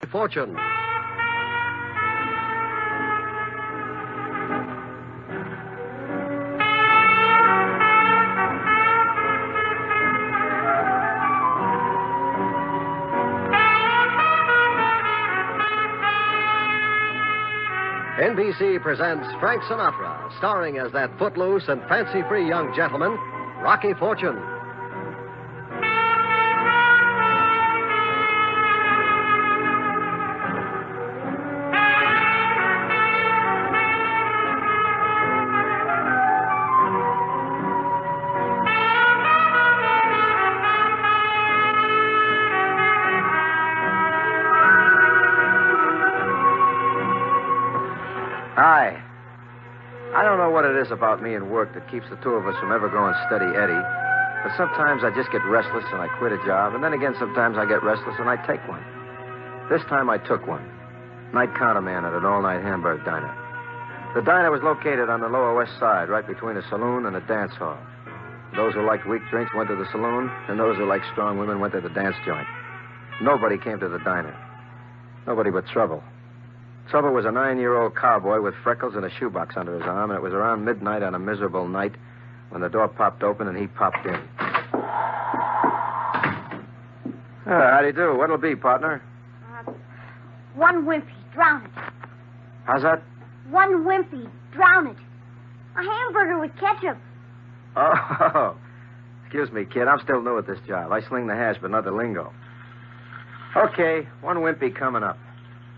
Fortune. NBC presents Frank Sinatra, starring as that footloose and fancy-free young gentleman, Rocky Fortune. Hi. I don't know what it is about me and work that keeps the two of us from ever going steady Eddie, but sometimes I just get restless and I quit a job, and then again sometimes I get restless and I take one. This time I took one. Night counterman at an all-night Hamburg diner. The diner was located on the Lower West Side, right between a saloon and a dance hall. Those who liked weak drinks went to the saloon, and those who liked strong women went to the dance joint. Nobody came to the diner. Nobody but Trouble. Trouble was a 9-year-old cowboy with freckles and a shoebox under his arm, and it was around midnight on a miserable night when the door popped open and he popped in. How do you do? What'll it be, partner? One wimpy. Drown it. How's that? One wimpy. Drown it. A hamburger with ketchup. Oh, excuse me, kid. I'm still new at this job. I sling the hash, but not the lingo. Okay, one wimpy coming up.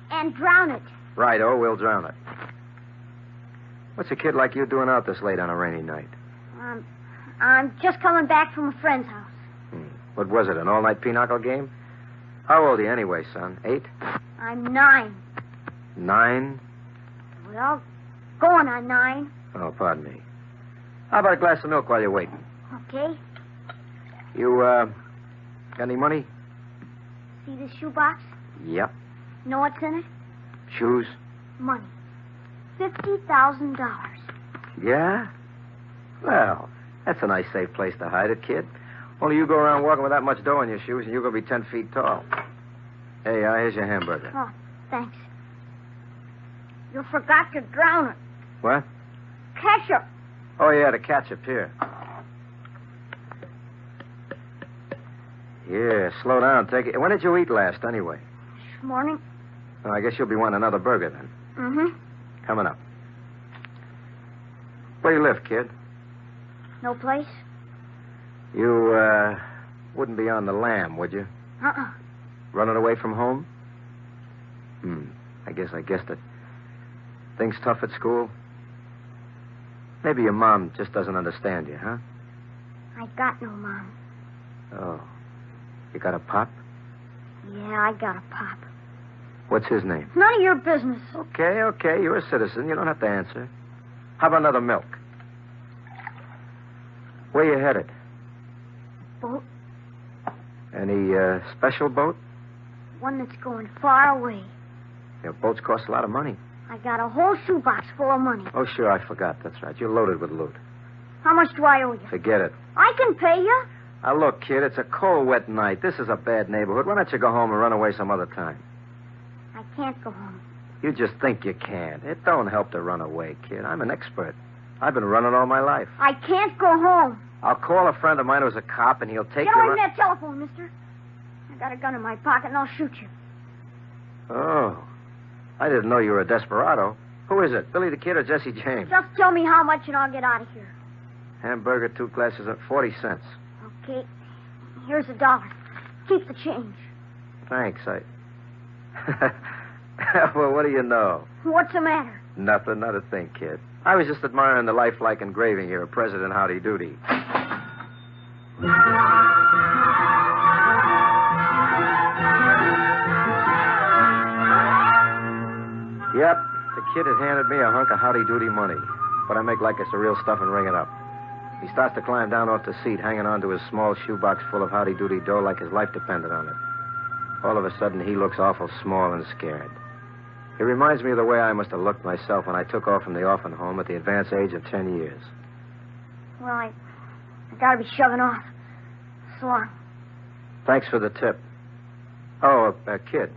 And drown it. Righto, we'll drown it. What's a kid like you doing out this late on a rainy night? I'm just coming back from a friend's house. What was it, an all-night pinochle game? How old are you anyway, son? 8? I'm 9. 9? Well, going on 9. Oh, pardon me. How about a glass of milk while you're waiting? Okay. You, got any money? See this shoebox? Yep. Know what's in it? Shoes? Money. $50,000. Yeah? Well, that's a nice, safe place to hide it, kid. Only you go around walking with that much dough in your shoes, and you're going to be 10 feet tall. Hey, here's your hamburger. Oh, thanks. You forgot to drown it. What? Ketchup. Oh, yeah, the ketchup here. Yeah, slow down. Take it. When did you eat last, anyway? This morning. Well, I guess you'll be wanting another burger, then. Mm-hmm. Coming up. Where do you live, kid? No place? You, wouldn't be on the lam, would you? Uh-uh. Running away from home? I guessed it. Things tough at school? Maybe your mom just doesn't understand you, huh? I got no mom. Oh. You got a pop? Yeah, I got a pop. What's his name? None of your business. Okay. You're a citizen. You don't have to answer. How about another milk? Where you headed? Boat. Any, special boat? One that's going far away. Your boats cost a lot of money. I got a whole shoebox full of money. Oh, sure, I forgot. That's right. You're loaded with loot. How much do I owe you? Forget it. I can pay you. Now, look, kid, it's a cold, wet night. This is a bad neighborhood. Why don't you go home and run away some other time? I can't go home. You just think you can. It don't help to run away, kid. I'm an expert. I've been running all my life. I can't go home. I'll call a friend of mine who's a cop, and he'll take Get you... away from that telephone, mister. I got a gun in my pocket, and I'll shoot you. Oh. I didn't know you were a desperado. Who is it, Billy the Kid or Jesse James? Just tell me how much, and I'll get out of here. Hamburger, 2 glasses at 40 cents. Okay. Here's $1. Keep the change. Thanks, Well, what do you know? What's the matter? Nothing, not a thing, kid. I was just admiring the lifelike engraving here of President Howdy Doody. Yep, the kid had handed me a hunk of Howdy Doody money. But I make like it's the real stuff and ring it up. He starts to climb down off the seat, hanging onto his small shoebox full of Howdy Doody dough like his life depended on it. All of a sudden, he looks awful small and scared. He reminds me of the way I must have looked myself when I took off from the orphan home at the advanced age of 10 years. Well, I gotta be shoving off. So long. Thanks for the tip. Oh, kid.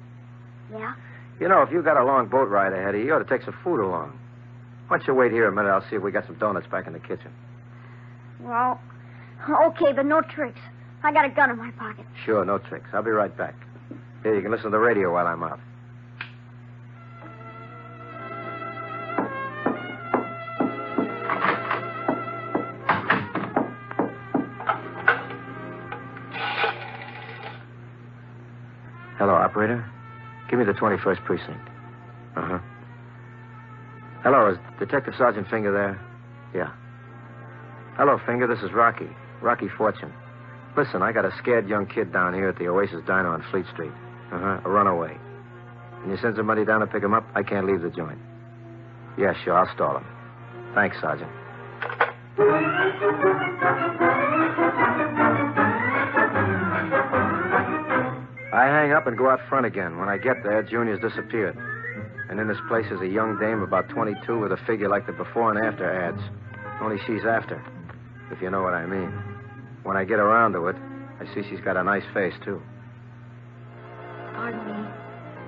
Yeah? You know, if you got a long boat ride ahead of you, you ought to take some food along. Why don't you wait here a minute? I'll see if we got some donuts back in the kitchen. Well, okay, but no tricks. I got a gun in my pocket. Sure, no tricks. I'll be right back. Here, you can listen to the radio while I'm out. Hello, operator. Give me the 21st precinct. Uh-huh. Hello, is Detective Sergeant Finger there? Yeah. Hello, Finger. This is Rocky. Rocky Fortune. Listen, I got a scared young kid down here at the Oasis Diner on Fleet Street. Uh-huh. A runaway. Can you send somebody down to pick him up? I can't leave the joint. Yeah, sure. I'll stall him. Thanks, Sergeant. I hang up and go out front again. When I get there, Junior's disappeared. And in this place is a young dame about 22 with a figure like the before and after ads. Only she's after, if you know what I mean. When I get around to it, I see she's got a nice face, too. Pardon me.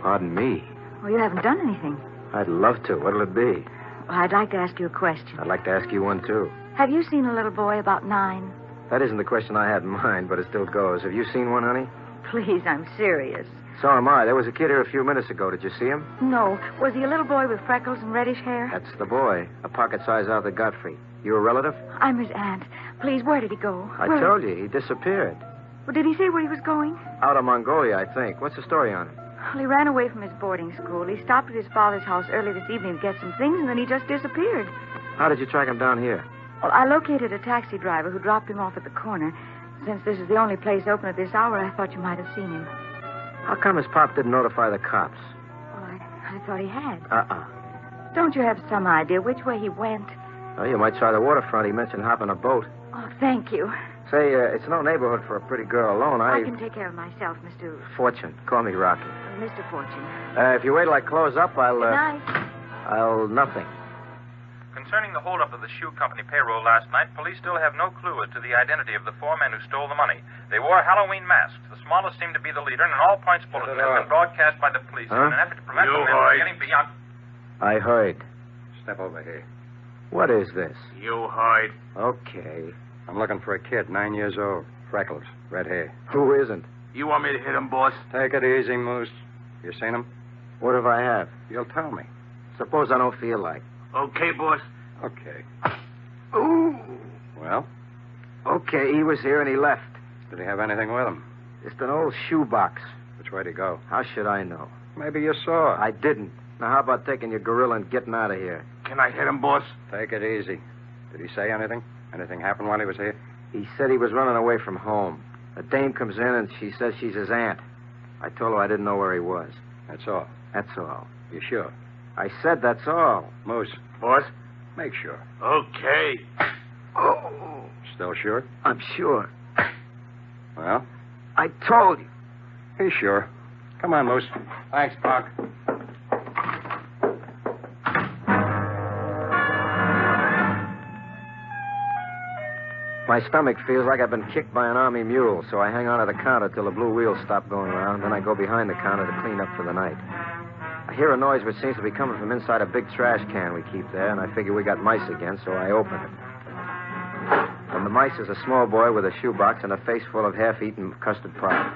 Pardon me? Well, you haven't done anything. I'd love to. What'll it be? Well, I'd like to ask you a question. I'd like to ask you one, too. Have you seen a little boy about 9? That isn't the question I had in mind, but it still goes. Have you seen one, honey? Please, I'm serious. So am I. There was a kid here a few minutes ago. Did you see him? No. Was he a little boy with freckles and reddish hair? That's the boy. A pocket-sized Arthur Godfrey. You a relative? I'm his aunt. Please, where did he go? I told you. He disappeared. Well, did he say where he was going? Out of Mongolia, I think. What's the story on him? Well, he ran away from his boarding school. He stopped at his father's house early this evening to get some things, and then he just disappeared. How did you track him down here? Well, I located a taxi driver who dropped him off at the corner. Since this is the only place open at this hour, I thought you might have seen him. How come his pop didn't notify the cops? Well, I thought he had. Don't you have some idea which way he went? Well, you might try the waterfront. He mentioned hopping a boat. Oh, thank you. Say, it's no neighborhood for a pretty girl alone. I can take care of myself, Mr. Fortune. Call me Rocky. Mr. Fortune. If you wait till I close up, I'll... Good night. I'll nothing. Concerning the holdup of the shoe company payroll last night, police still have no clue as to the identity of the 4 men who stole the money. They wore Halloween masks. The smallest seemed to be the leader, and an all-points bulletin has been broadcast by the police in an effort to prevent the men from getting beyond... I heard. Step over here. What is this? You hide. Okay. I'm looking for a kid, 9 years old. Freckles, red hair. Who isn't? You want me to hit him, boss? Take it easy, Moose. You seen him? What if I have? You'll tell me. Suppose I don't feel like. Okay, boss. Okay. Ooh. Well? Okay, he was here and he left. Did he have anything with him? Just an old shoebox. Which way'd he go? How should I know? Maybe you saw. I didn't. Now, how about taking your gorilla and getting out of here? Can I hit him, boss? Take it easy. Did he say anything? Anything happened while he was here? He said he was running away from home. A dame comes in and she says she's his aunt. I told her I didn't know where he was. That's all. That's all. You sure? I said that's all. Moose. Boss? Make sure. Okay. Oh. Still sure? I'm sure. Well? I told you. He's sure. Come on, Moose. Thanks, Park. My stomach feels like I've been kicked by an army mule, so I hang on to the counter till the blue wheels stop going around. Then I go behind the counter to clean up for the night. I hear a noise which seems to be coming from inside a big trash can we keep there, and I figure we got mice again, so I open it. And the mice is a small boy with a shoebox and a face full of half-eaten custard pie.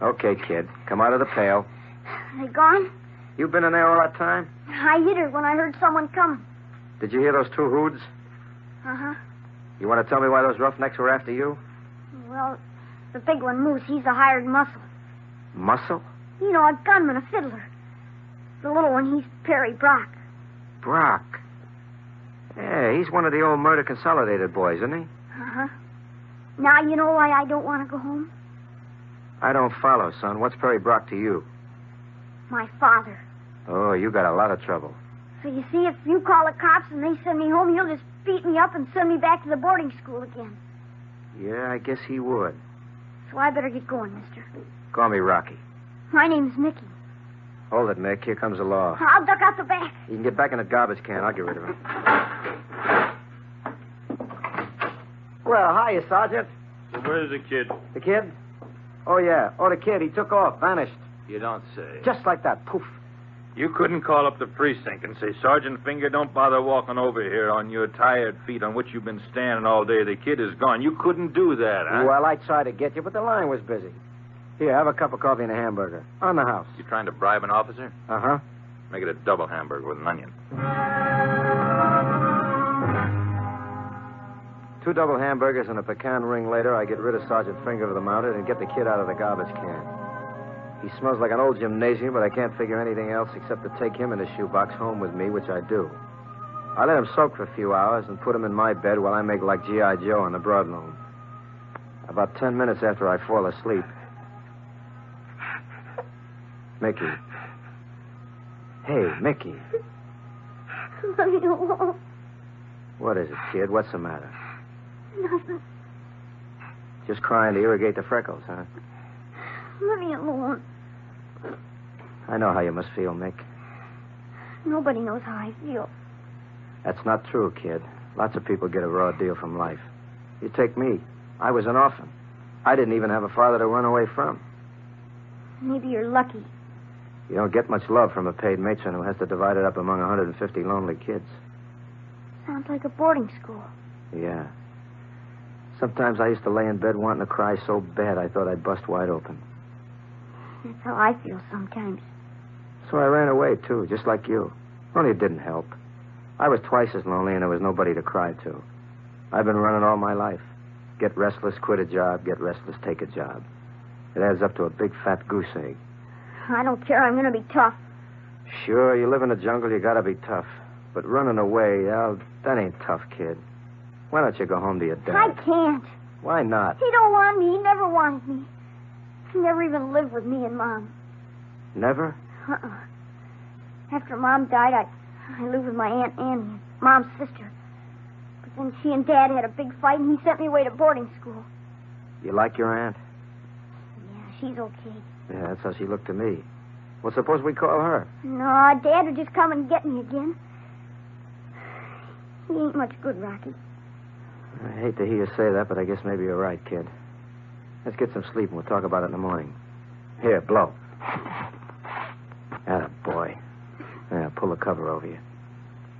Okay, kid, come out of the pail. They gone? You been in there all that time? I hid her when I heard someone coming. Did you hear those 2 hoods? Uh-huh. You want to tell me why those roughnecks were after you? Well, the big one, Moose, he's a hired muscle. Muscle? You know, a gunman, a fiddler. The little one, he's Perry Brock. Brock? Yeah, he's one of the old Murder Consolidated boys, isn't he? Uh-huh. Now you know why I don't want to go home? I don't follow, son. What's Perry Brock to you? My father. Oh, you got a lot of trouble. So you see, if you call the cops and they send me home, he'll just beat me up and send me back to the boarding school again. Yeah, I guess he would. So I better get going, mister. Call me Rocky. My name's Mickey. Hold it, Mick. Here comes the law. I'll duck out the back. You can get back in the garbage can. I'll get rid of him. Well, hiya, Sergeant. So where's the kid? The kid? Oh, yeah. Oh, the kid, he took off, vanished. You don't say. Just like that, poof. You couldn't call up the precinct and say, Sergeant Finger, don't bother walking over here on your tired feet on which you've been standing all day. The kid is gone. You couldn't do that, huh? Well, I tried to get you, but the line was busy. Here, have a cup of coffee and a hamburger. On the house. You trying to bribe an officer? Uh-huh. Make it a double hamburger with an onion. 2 double hamburgers and a pecan ring later, I get rid of Sergeant Finger to the mounted and get the kid out of the garbage can. He smells like an old gymnasium, but I can't figure anything else except to take him in a shoebox home with me, which I do. I let him soak for a few hours and put him in my bed while I make like G.I. Joe on the broadloom. About 10 minutes after I fall asleep, Mickey. Hey, Mickey. Let me alone. What is it, kid? What's the matter? Nothing. Just crying to irrigate the freckles, huh? Let me alone. I know how you must feel, Mick. Nobody knows how I feel. That's not true, kid. Lots of people get a raw deal from life. You take me. I was an orphan. I didn't even have a father to run away from. Maybe you're lucky. You don't get much love from a paid matron who has to divide it up among 150 lonely kids. Sounds like a boarding school. Yeah. Sometimes I used to lay in bed wanting to cry so bad I thought I'd bust wide open. That's how I feel sometimes. So I ran away, too, just like you. Only it didn't help. I was twice as lonely and there was nobody to cry to. I've been running all my life. Get restless, quit a job. Get restless, take a job. It adds up to a big fat goose egg. I don't care. I'm going to be tough. Sure, you live in the jungle, you gotta be tough. But running away, that ain't tough, kid. Why don't you go home to your dad? I can't. Why not? He don't want me. He never wanted me. He never even lived with me and Mom. Never? Uh-uh. After Mom died, I lived with my Aunt Annie, Mom's sister. But then she and Dad had a big fight, and he sent me away to boarding school. You like your aunt? Yeah, she's okay. Yeah, that's how she looked to me. Well, suppose we call her. No, Dad would just come and get me again. He ain't much good, Rocky. I hate to hear you say that, but I guess maybe you're right, kid. Let's get some sleep and we'll talk about it in the morning. Here, blow. Atta boy. Yeah, pull the cover over you.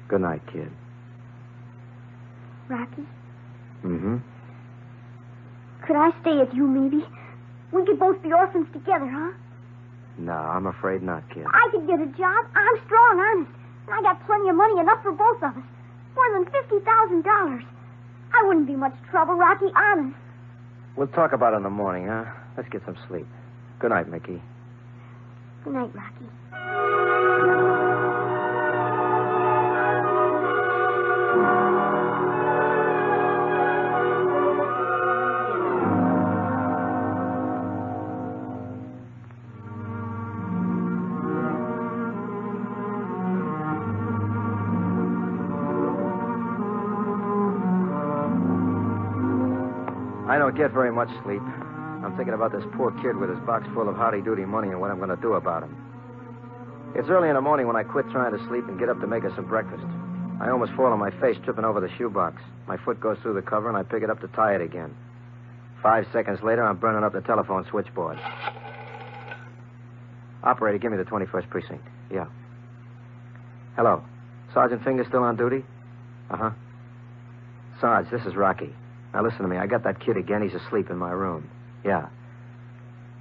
Good night, kid. Rocky? Mm-hmm. Could I stay with you, maybe? We could both be orphans together, huh? No, I'm afraid not, kid. I could get a job. I'm strong, honest. And I got plenty of money, enough for both of us. More than $50,000. I wouldn't be much trouble, Rocky, honest. We'll talk about it in the morning, huh? Let's get some sleep. Good night, Mickey. Good night, Rocky. I don't get very much sleep. I'm thinking about this poor kid with his box full of howdy-doody money and what I'm going to do about him. It's early in the morning when I quit trying to sleep and get up to make us some breakfast. I almost fall on my face tripping over the shoebox. My foot goes through the cover and I pick it up to tie it again. 5 seconds later, I'm burning up the telephone switchboard. Operator, give me the 21st precinct. Yeah. Hello. Sergeant Finger still on duty? Uh-huh. Sarge, this is Rocky. Now, listen to me. I got that kid again. He's asleep in my room. Yeah.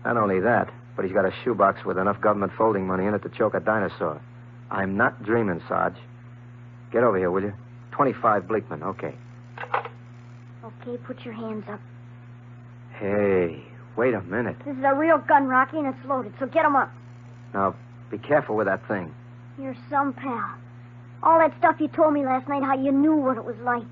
Not only that, but he's got a shoebox with enough government folding money in it to choke a dinosaur. I'm not dreaming, Sarge. Get over here, will you? 25 Bleakman. Okay. Okay, put your hands up. Hey, wait a minute. This is a real gun, Rocky, and it's loaded, so get 'em up. Now, be careful with that thing. You're some pal. All that stuff you told me last night, how you knew what it was like.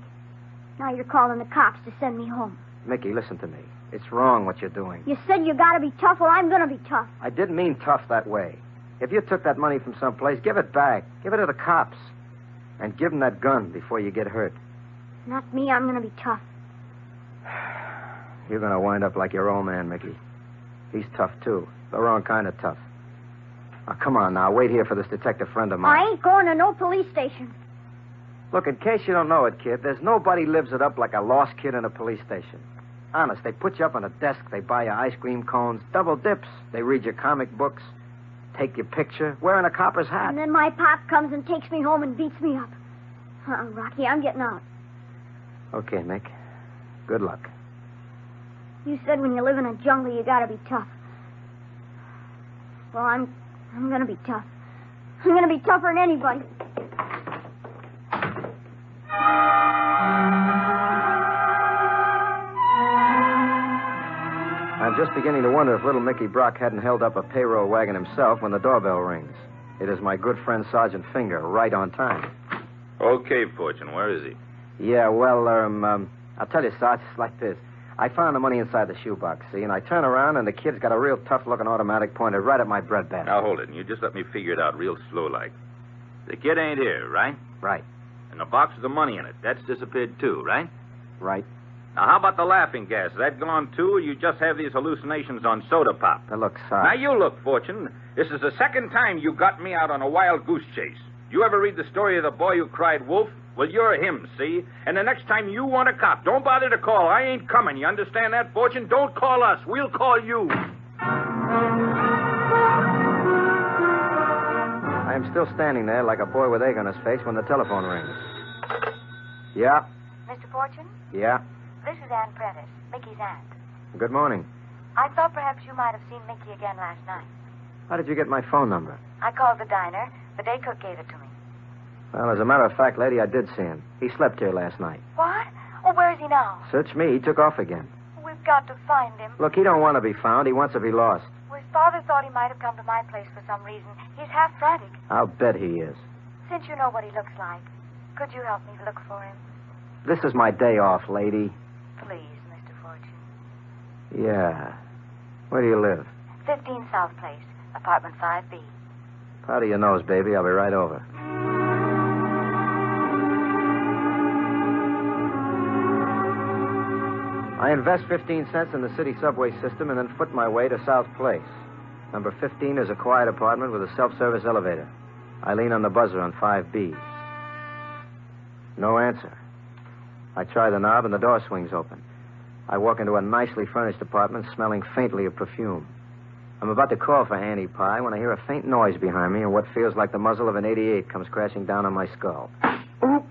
Now you're calling the cops to send me home. Mickey, listen to me. It's wrong what you're doing. You said you gotta be tough. Well, I'm gonna be tough. I didn't mean tough that way. If you took that money from someplace, give it back. Give it to the cops. And give them that gun before you get hurt. Not me. I'm gonna be tough. You're going to wind up like your old man, Mickey. He's tough, too. The wrong kind of tough. Now, come on now. Wait here for this detective friend of mine. I ain't going to no police station. Look, in case you don't know it, kid, there's nobody lives it up like a lost kid in a police station. Honest, they put you up on a desk. They buy you ice cream cones, double dips. They read your comic books, take your picture, wearing a copper's hat. And then my pop comes and takes me home and beats me up. Rocky, I'm getting out. Okay, Mick. Good luck. You said when you live in a jungle, you gotta be tough. Well, I'm gonna be tough. I'm gonna be tougher than anybody. I'm just beginning to wonder if little Mickey Brock hadn't held up a payroll wagon himself when the doorbell rings. It is my good friend Sergeant Finger, right on time. Okay, Fortune, where is he? Yeah, well, I'll tell you, Sarge, it's like this. I found the money inside the shoebox, see, and I turn around and the kid's got a real tough-looking automatic pointed right at my bread basket. Now, hold it, and you just let me figure it out real slow-like. The kid ain't here, right? Right. And the box with the money in it, that's disappeared too, right? Right. Now, how about the laughing gas? Is that gone too, or you just have these hallucinations on soda pop? Now, look, Sarge. Now, you look, Fortune. This is the second time you got me out on a wild goose chase. You ever read the story of the boy who cried wolf? Well, you're him, see? And the next time you want a cop, don't bother to call. I ain't coming. You understand that, Fortune? Don't call us. We'll call you. I am still standing there like a boy with egg on his face when the telephone rings. Yeah? Mr. Fortune? Yeah? This is Ann Prentice, Mickey's aunt. Good morning. I thought perhaps you might have seen Mickey again last night. How did you get my phone number? I called the diner. The day cook gave it to me. Well, as a matter of fact, lady, I did see him. He slept here last night. What? Oh, where is he now? Search me. He took off again. We've got to find him. Look, he don't want to be found. He wants to be lost. Well, his father thought he might have come to my place for some reason. He's half frantic. I'll bet he is. Since you know what he looks like, could you help me look for him? This is my day off, lady. Please, Mr. Fortune. Yeah. Where do you live? 15 South Place, apartment 5B. Powder your nose, baby. I'll be right over. I invest 15 cents in the city subway system and then foot my way to South Place. Number 15 is a quiet apartment with a self-service elevator. I lean on the buzzer on 5B. No answer. I try the knob and the door swings open. I walk into a nicely furnished apartment smelling faintly of perfume. I'm about to call for Annie Pie when I hear a faint noise behind me and what feels like the muzzle of an .88 comes crashing down on my skull. Ooh.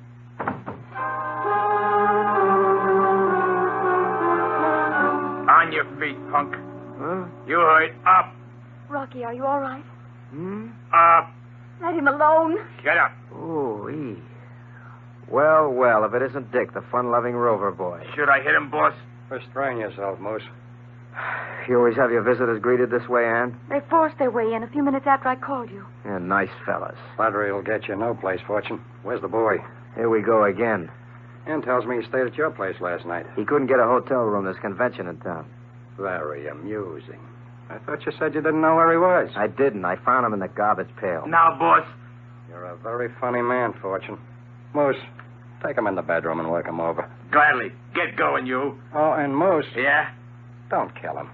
On your feet, punk. Huh? You heard. Up. Rocky, are you all right? Up. Let him alone. Get up. Ooh-wee. Well, well, if it isn't Dick, the fun-loving rover boy. Should I hit him, boss? Restrain yourself, Moose. You always have your visitors greeted this way, Ann? They forced their way in a few minutes after I called you. Yeah, nice fellas. Flattery will get you no place, Fortune. Where's the boy? Here we go again. Ann tells me he stayed at your place last night. He couldn't get a hotel room. There's convention in town. Very amusing. I thought you said you didn't know where he was. I didn't. I found him in the garbage pail. Now, boss. You're a very funny man, Fortune. Moose, take him in the bedroom and work him over. Gladly. Get going, you. Oh, and Moose, Yeah? don't kill him.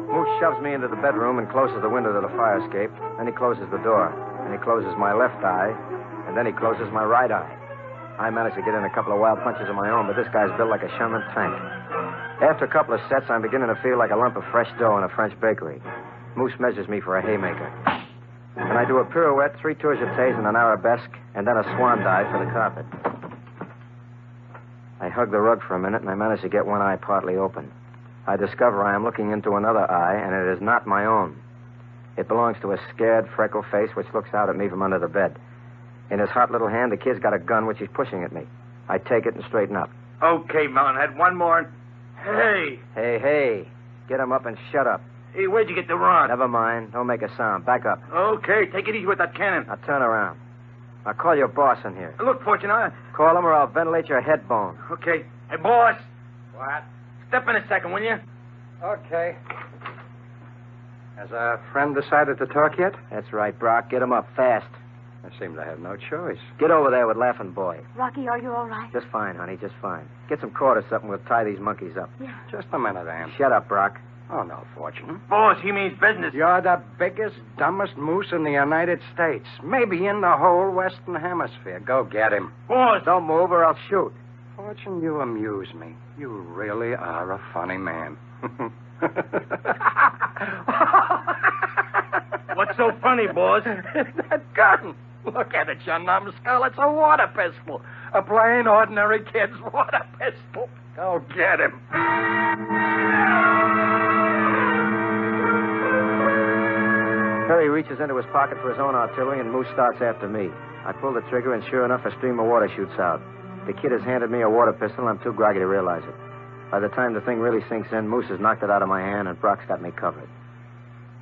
Moose shoves me into the bedroom and closes the window to the fire escape. Then he closes the door. Then he closes my left eye. And then he closes my right eye. I managed to get in a couple of wild punches of my own, but this guy's built like a Sherman tank. After a couple of sets, I'm beginning to feel like a lump of fresh dough in a French bakery. Moose measures me for a haymaker. And I do a pirouette, 3 tours jetés, and an arabesque, and then a swan dive for the carpet. I hug the rug for a minute, and I manage to get one eye partly open. I discover I am looking into another eye, and it is not my own. It belongs to a scared, freckled face which looks out at me from under the bed. In his hot little hand, the kid's got a gun which he's pushing at me. I take it and straighten up. Okay, Melonhead. One more. Hey. Hey. Get him up and shut up. Hey, where'd you get the rod? Never mind. Don't make a sound. Back up. Okay, take it easy with that cannon. Now turn around. I'll call your boss in here. Look, Fortune, Call him or I'll ventilate your head bone. Okay. Hey, boss. What? Step in a second, will you? Okay. Has our friend decided to talk yet? That's right, Brock. Get him up fast. I seem to have no choice. Get over there with Laughing Boy. Rocky, are you all right? Just fine, honey, just fine. Get some cord or something. We'll tie these monkeys up. Yeah. Just a minute, Ann. Shut up, Brock. Oh, no, Fortune. Boss, he means business. You're the biggest, dumbest moose in the United States. Maybe in the whole Western Hemisphere. Go get him. Boss. Don't move or I'll shoot. Fortune, you amuse me. You really are a funny man. What's so funny, boss? That gun. Look at it, you numbskull. It's a water pistol. A plain, ordinary kid's water pistol. Go get him. Perry reaches into his pocket for his own artillery, and Moose starts after me. I pull the trigger, and sure enough, a stream of water shoots out. The kid has handed me a water pistol, and I'm too groggy to realize it. By the time the thing really sinks in, Moose has knocked it out of my hand, and Brock's got me covered.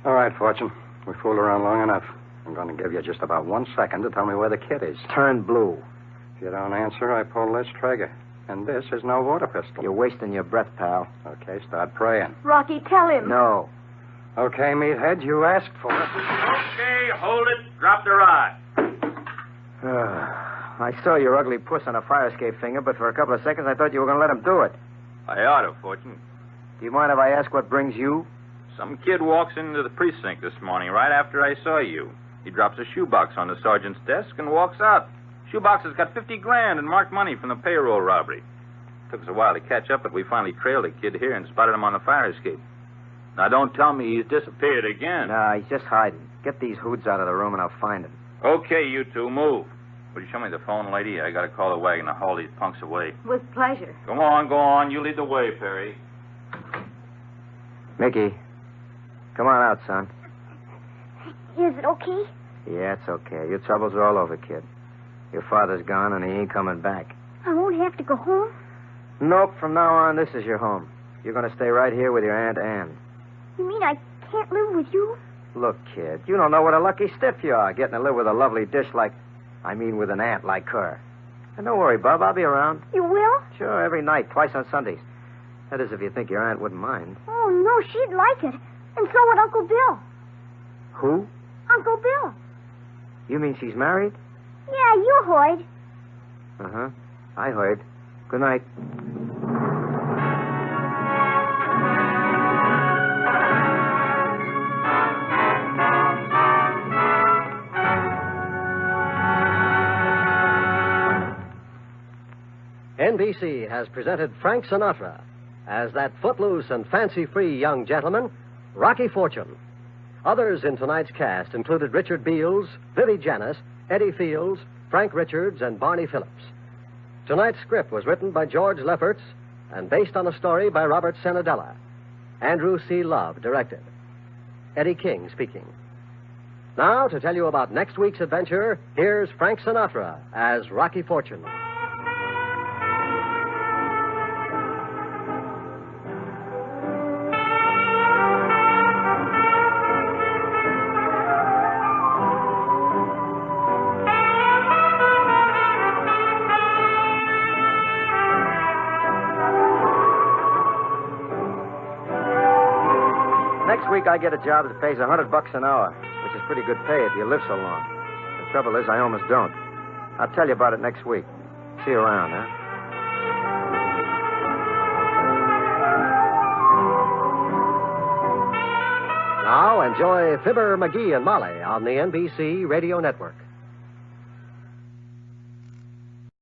All right, Fortune. We fooled around long enough. I'm going to give you just about 1 second to tell me where the kid is. Turn blue. If you don't answer, I pull this trigger. And this is no water pistol. You're wasting your breath, pal. Okay, start praying. Rocky, tell him. No. Okay, meathead, you asked for it. Okay, hold it. Drop the rod. I saw your ugly puss on a fire escape finger, but for a couple of seconds I thought you were going to let him do it. I ought to, Fortune. Do you mind if I ask what brings you? Some kid walks into the precinct this morning right after I saw you. He drops a shoebox on the sergeant's desk and walks out. Shoebox has got $50,000 in marked money from the payroll robbery. Took us a while to catch up, but we finally trailed the kid here and spotted him on the fire escape. Now, don't tell me he's disappeared again. Nah, he's just hiding. Get these hoods out of the room and I'll find him. Okay, you two, move. Will you show me the phone, lady? I gotta call the wagon to haul these punks away. With pleasure. Go on. You lead the way, Perry. Mickey, come on out, son. Is it okay? Yeah, it's okay. Your troubles are all over, kid. Your father's gone and he ain't coming back. I won't have to go home? Nope, from now on, this is your home. You're going to stay right here with your Aunt Ann. You mean I can't live with you? Look, kid, you don't know what a lucky stiff you are, getting to live with a lovely dish like... with an aunt like her. And don't worry, Bub, I'll be around. You will? Sure, every night, twice on Sundays. That is, if you think your aunt wouldn't mind. Oh, no, she'd like it. And so would Uncle Bill. Who? Uncle Bill. You mean she's married? Yeah, you heard. Uh-huh. I heard. Good night. NBC has presented Frank Sinatra as that footloose and fancy-free young gentleman, Rocky Fortune. Others in tonight's cast included Richard Beals, Billy Janis, Eddie Fields, Frank Richards, and Barney Phillips. Tonight's script was written by George Lefferts and based on a story by Robert Senadella. Andrew C. Love directed. Eddie King speaking. Now, to tell you about next week's adventure, here's Frank Sinatra as Rocky Fortune. Next week, I get a job that pays $100 an hour, which is pretty good pay if you live so long. The trouble is, I almost don't. I'll tell you about it next week. See you around, huh? Now, enjoy Fibber, McGee, and Molly on the NBC Radio Network.